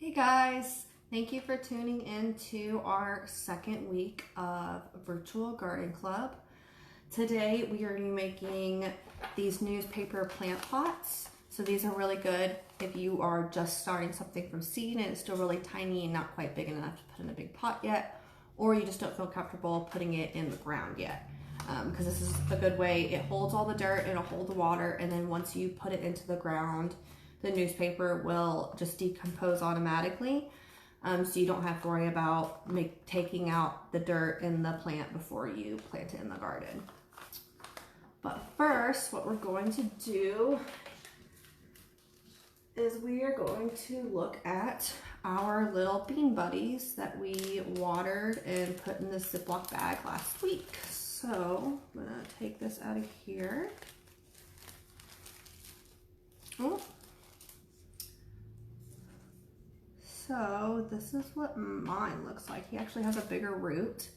Hey guys, thank you for tuning in to our second week of Virtual Garden Club. Today we are going to be making these newspaper plant pots. So these are really good if you are just starting something from seed and it's still really tiny and not quite big enough to put in a big pot yet, or you just don't feel comfortable putting it in the ground yet. Because this is a good way, it holds all the dirt, it'll hold the water, and then once you put it into the ground, the newspaper will just decompose automatically. So you don't have to worry about taking out the dirt in the plant before you plant it in the garden. But first, what we're going to do is we are going to look at our little bean buddies that we watered and put in the Ziploc bag last week. So I'm gonna take this out of here. Oh. So this is what mine looks like. He actually has a bigger root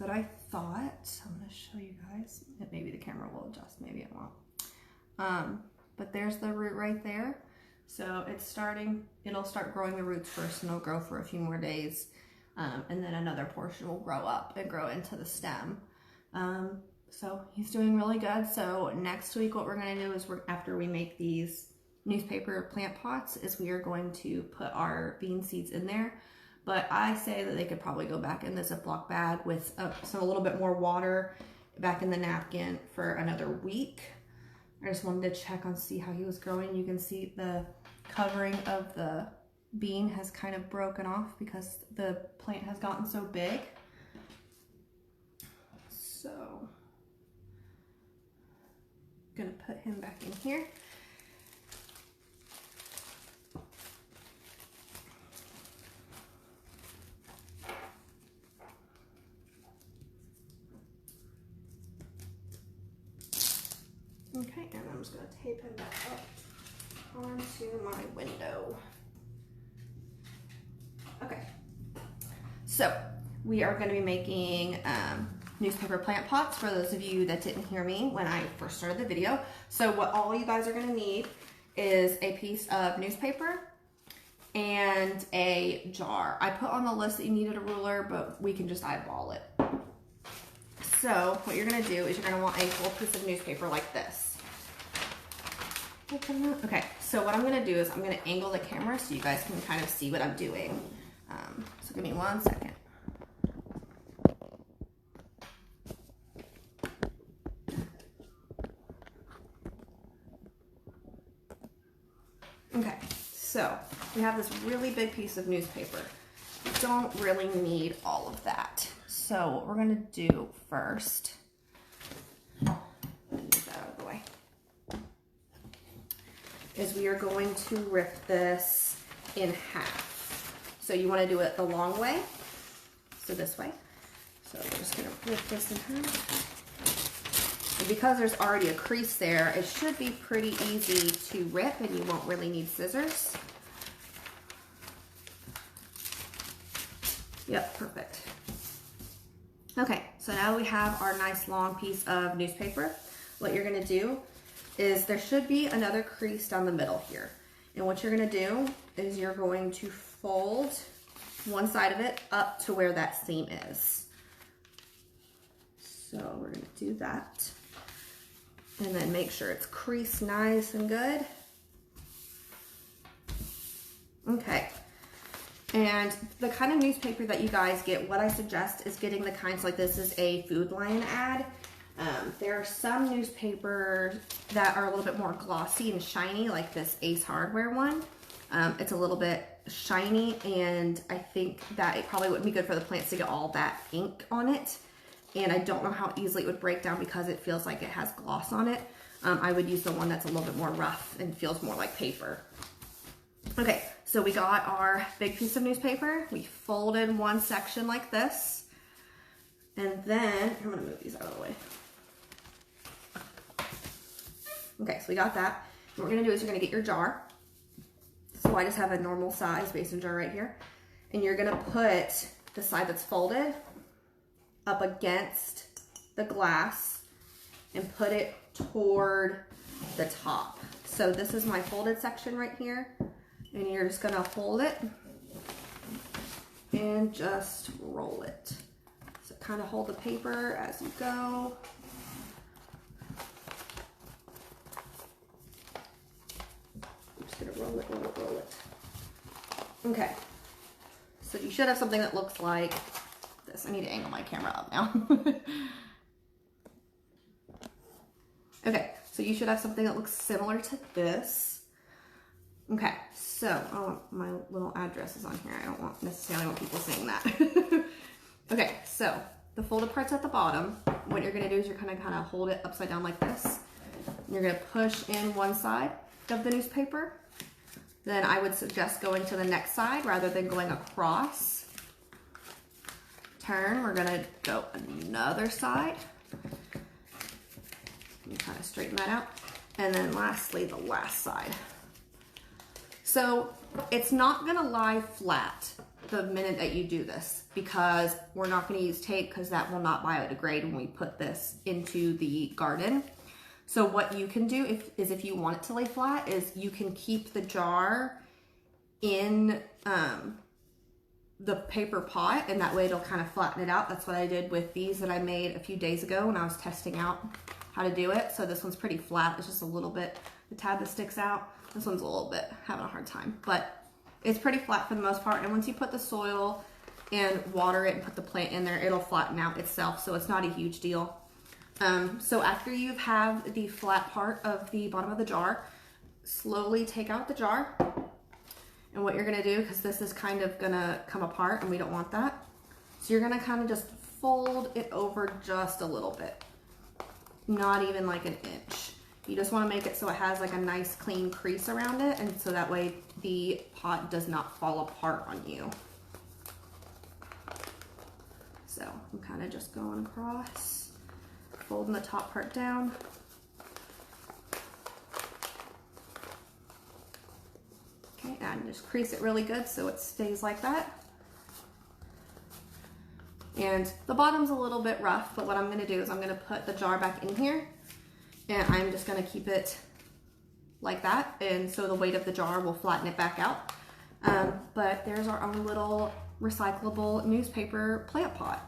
than I thought. I'm gonna show you guys. Maybe the camera will adjust, maybe it won't. But there's the root right there. So it'll start growing the roots first and it'll grow for a few more days. And then another portion will grow up and grow into the stem. So he's doing really good. So next week what we're gonna do is after we make these newspaper plant pots is we are going to put our bean seeds in there, but I say that they could probably go back in the Ziploc bag with a little bit more water back in the napkin for another week. I just wanted to check on see how he was growing. You can see the covering of the bean has kind of broken off because the plant has gotten so big. So I'm gonna put him back in here. Okay, and I'm just going to tape him back up onto my window. Okay, so we are going to be making newspaper plant pots for those of you that didn't hear me when I first started the video. So what all you guys are going to need is a piece of newspaper and a jar. I put on the list that you needed a ruler, but we can just eyeball it. So what you're going to do is you're going to want a full piece of newspaper like this. Okay, so what I'm going to do is I'm going to angle the camera so you guys can kind of see what I'm doing. So give me 1 second. Okay, so we have this really big piece of newspaper. We don't really need all of that. So what we're going to do first, move that out of the way, is we are going to rip this in half. So you want to do it the long way, so this way. So we're just going to rip this in half. And because there's already a crease there, it should be pretty easy to rip and you won't really need scissors. Yep, perfect. Okay, so now we have our nice long piece of newspaper. What you're gonna do is there should be another crease down the middle here. And what you're gonna do is you're going to fold one side of it up to where that seam is. So we're gonna do that. And then make sure it's creased nice and good. Okay. And the kind of newspaper that you guys get, what I suggest is getting the kinds like this is a Food Lion ad. There are some newspapers that are a little bit more glossy and shiny, like this Ace Hardware one. It's a little bit shiny, and I think that it probably wouldn't be good for the plants to get all that ink on it. And I don't know how easily it would break down because it feels like it has gloss on it. I would use the one that's a little bit more rough and feels more like paper. Okay, so we got our big piece of newspaper. We folded one section like this. And then, I'm gonna move these out of the way. Okay, so we got that. What we're gonna do is you're gonna get your jar. So I just have a normal size mason jar right here. And you're gonna put the side that's folded up against the glass and put it toward the top. So this is my folded section right here. And you're just gonna hold it and just roll it. So kind of hold the paper as you go. I'm just gonna roll it, roll it, roll it. Okay, so you should have something that looks like this. I need to angle my camera up now. Okay, so you should have something that looks similar to this. Okay, so oh, my little address is on here. I don't necessarily want people seeing that. Okay, so the folded part's at the bottom. What you're gonna do is you're gonna kind of hold it upside down like this. You're gonna push in one side of the newspaper. Then I would suggest going to the next side rather than going across. Turn, we're gonna go another side. You kind of straighten that out. And then lastly, the last side. So it's not gonna lie flat the minute that you do this because we're not gonna use tape because that will not biodegrade when we put this into the garden. So what you can do if you want it to lay flat is you can keep the jar in the paper pot and that way it'll kind of flatten it out. That's what I did with these that I made a few days ago when I was testing out how to do it. So this one's pretty flat. It's just a little bit, the tab that sticks out. This one's a little bit having a hard time, but it's pretty flat for the most part. And once you put the soil and water it and put the plant in there, it'll flatten out itself. So it's not a huge deal. So after you have the flat part of the bottom of the jar, slowly take out the jar. And what you're gonna do, because this is kind of gonna come apart and we don't want that. So you're gonna kind of just fold it over just a little bit. Not even like an inch. You just want to make it so it has like a nice clean crease around it and so that way the pot does not fall apart on you. So I'm kind of just going across, folding the top part down. Okay, and just crease it really good so it stays like that. And the bottom's a little bit rough, but what I'm gonna do is I'm gonna put the jar back in here and I'm just gonna keep it like that. And so the weight of the jar will flatten it back out. But there's our own little recyclable newspaper plant pot.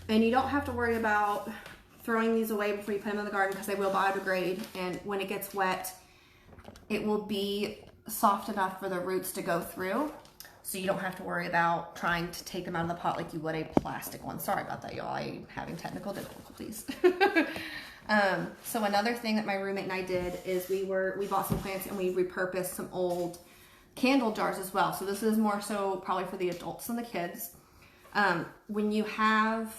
And you don't have to worry about throwing these away before you put them in the garden because they will biodegrade. And when it gets wet, it will be soft enough for the roots to go through. So you don't have to worry about trying to take them out of the pot like you would a plastic one. Sorry about that, y'all. I'm having technical difficulties. So another thing that my roommate and I did is we bought some plants and we repurposed some old candle jars as well. So this is more so probably for the adults than the kids. When you have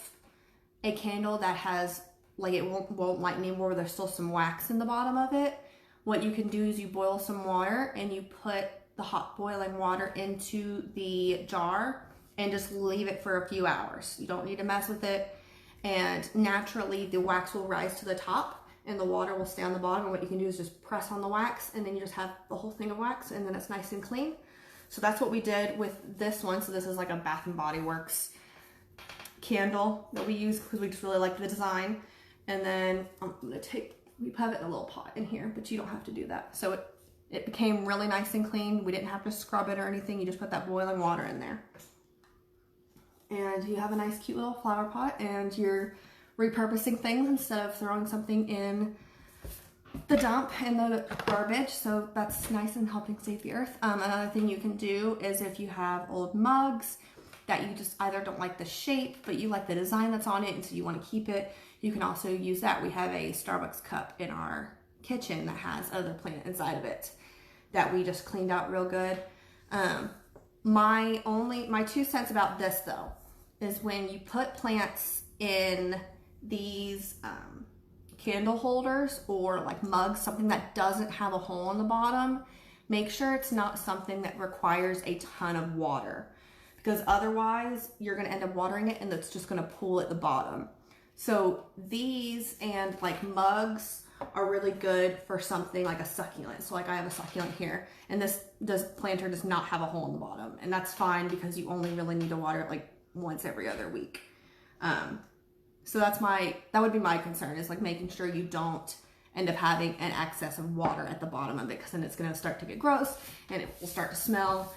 a candle that has, like it won't light anymore, there's still some wax in the bottom of it, what you can do is you boil some water and you put the hot boiling water into the jar and just leave it for a few hours. You don't need to mess with it. And naturally the wax will rise to the top and the water will stay on the bottom. And what you can do is just press on the wax and then you just have the whole thing of wax and then it's nice and clean. So that's what we did with this one. So this is like a Bath and Body Works candle that we use because we just really like the design. And then I'm gonna we have it in a little pot in here, but you don't have to do that. So it became really nice and clean. We didn't have to scrub it or anything. You just put that boiling water in there. And you have a nice cute little flower pot and you're repurposing things instead of throwing something in the dump in the garbage. So that's nice and helping save the earth. Another thing you can do is if you have old mugs that you just either don't like the shape, but you like the design that's on it and so you want to keep it, you can also use that. We have a Starbucks cup in our kitchen that has other plant inside of it that we just cleaned out real good. My 2 cents about this though is when you put plants in these candle holders or like mugs, something that doesn't have a hole in the bottom, make sure it's not something that requires a ton of water because otherwise you're gonna end up watering it and it's just gonna pool at the bottom. So these and like mugs are really good for something like a succulent. So like I have a succulent here and this planter does not have a hole in the bottom and that's fine because you only really need to water it like once every other week. So that would be my concern is like making sure you don't end up having an excess of water at the bottom of it because then it's going to start to get gross and it will start to smell.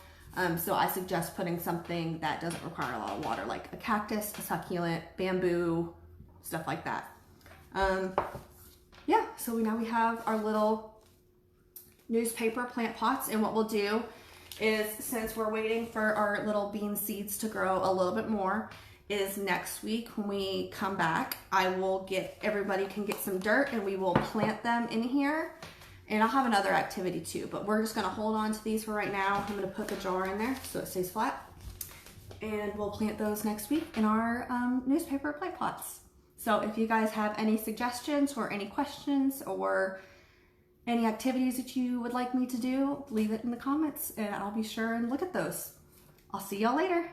So I suggest putting something that doesn't require a lot of water, like a cactus, a succulent, bamboo, stuff like that. Yeah, so now we have our little newspaper plant pots, and what we'll do is, since we're waiting for our little bean seeds to grow a little bit more, is next week when we come back, I will everybody can get some dirt and we will plant them in here. And I'll have another activity too, but we're just gonna hold on to these for right now. I'm gonna put the jar in there so it stays flat. And we'll plant those next week in our newspaper plant pots. So if you guys have any suggestions or any questions or any activities that you would like me to do, leave it in the comments and I'll be sure and look at those. I'll see y'all later.